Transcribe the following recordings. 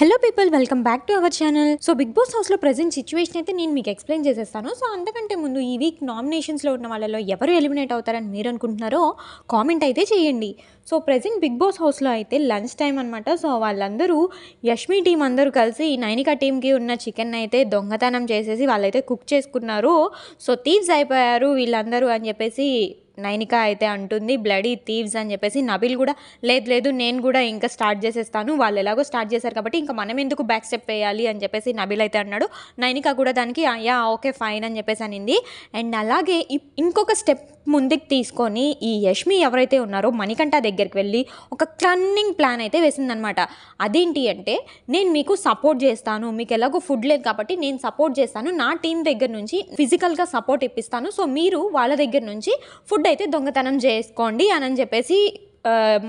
Hello people, welcome back to our channel. So big boss హౌస్లో present situation అయితే నేను మీకు ఎక్స్ప్లెయిన్ చేసేస్తాను. సో అంతకంటే ముందు ఈ వీక్ నామినేషన్స్లో ఉన్న వాళ్ళలో ఎవరు ఎలిమినేట్ అవుతారని మీరు అనుకుంటున్నారో కామెంట్ అయితే చేయండి. సో ప్రజెంట్ బిగ్ బాస్ హౌస్లో అయితే లంచ్ టైం అనమాట. సో వాళ్ళందరూ యష్మి టీం అందరూ కలిసి నైనికా టీంకి ఉన్న చికెన్ అయితే దొంగతనం చేసేసి వాళ్ళైతే కుక్ చేసుకున్నారు. సో థీవ్స్ అయిపోయారు వీళ్ళందరూ అని చెప్పేసి నైనిక అయితే అంటుంది, బ్లడీ థీవ్స్ అని చెప్పేసి. నబిల్ కూడా లేదు నేను కూడా ఇంకా స్టార్ట్ చేసేస్తాను, వాళ్ళు ఎలాగో స్టార్ట్ చేశారు కాబట్టి ఇంకా మనం ఎందుకు బ్యాక్ స్టెప్ వేయాలి అని చెప్పేసి నబిల్ అయితే అన్నాడు. నైనిక కూడా దానికి యా ఓకే ఫైన్ అని చెప్పేసి అనింది. అండ్ అలాగే ఇంకొక స్టెప్ ముందుకు తీసుకొని ఈ యష్మి ఎవరైతే ఉన్నారో మణికంఠ దగ్గరికి వెళ్ళి ఒక క్లన్నింగ్ ప్లాన్ అయితే వేసిందనమాట. అదేంటి అంటే, నేను మీకు సపోర్ట్ చేస్తాను, మీకు ఎలాగో ఫుడ్ లేదు కాబట్టి నేను సపోర్ట్ చేస్తాను, నా టీం దగ్గర నుంచి ఫిజికల్గా సపోర్ట్ ఇప్పిస్తాను, సో మీరు వాళ్ళ దగ్గర నుంచి ఫుడ్ అయితే దొంగతనం చేసుకోండి అని చెప్పేసి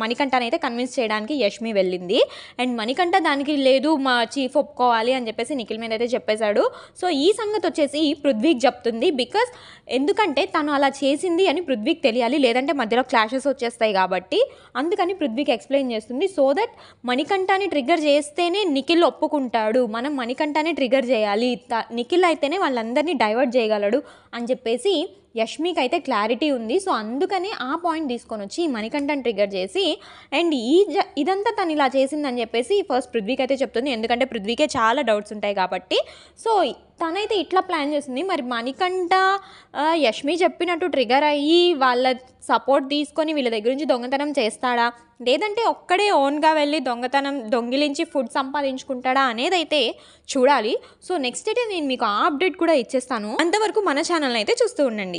మణికంఠని అయితే కన్విన్స్ చేయడానికి యష్మి వెళ్ళింది. అండ్ మణికంఠ దానికి లేదు మా చీఫ్ ఒప్పుకోవాలి అని చెప్పేసి నిఖిల్ మీద అయితే చెప్పేశాడు. సో ఈ సంగతి వచ్చేసి పృథ్వీకి చెప్తుంది. బికాస్ ఎందుకంటే తను అలా చేసింది అని పృథ్వీకి తెలియాలి, లేదంటే మధ్యలో క్లాషెస్ వచ్చేస్తాయి కాబట్టి అందుకని పృథ్వీకి ఎక్స్ప్లెయిన్ చేస్తుంది. సో దట్ మణికంఠని ట్రిగ్గర్ చేస్తేనే నిఖిల్ ఒప్పుకుంటాడు, మనం మణికంఠని ట్రిగ్గర్ చేయాలి, నిఖిల్ అయితేనే వాళ్ళందరినీ డైవర్ట్ చేయగలడు అని చెప్పేసి యష్మికి అయితే క్లారిటీ ఉంది. సో అందుకనే ఆ పాయింట్ తీసుకొని వచ్చి మణికంఠని ట్రిగ్గర్ చేసి అండ్ ఇదంతా తను ఇలా చేసిందని చెప్పేసి ఫస్ట్ పృథ్వీకి అయితే చెప్తుంది. ఎందుకంటే పృథ్వీకే చాలా డౌట్స్ ఉంటాయి కాబట్టి. సో తనైతే ఇట్లా ప్లాన్ చేస్తుంది. మరి మణికంఠ యష్మి చెప్పినట్టు ట్రిగర్ అయ్యి వాళ్ళ సపోర్ట్ తీసుకొని వీళ్ళ దగ్గర నుంచి దొంగతనం చేస్తాడా, లేదంటే ఒక్కడే ఓన్గా వెళ్ళి దొంగిలించి ఫుడ్ సంపాదించుకుంటాడా అనేది అయితే చూడాలి. సో నెక్స్ట్ అయితే నేను మీకు ఆ అప్డేట్ కూడా ఇచ్చేస్తాను. అంతవరకు మన ఛానల్ అయితే చూస్తూ ఉండండి.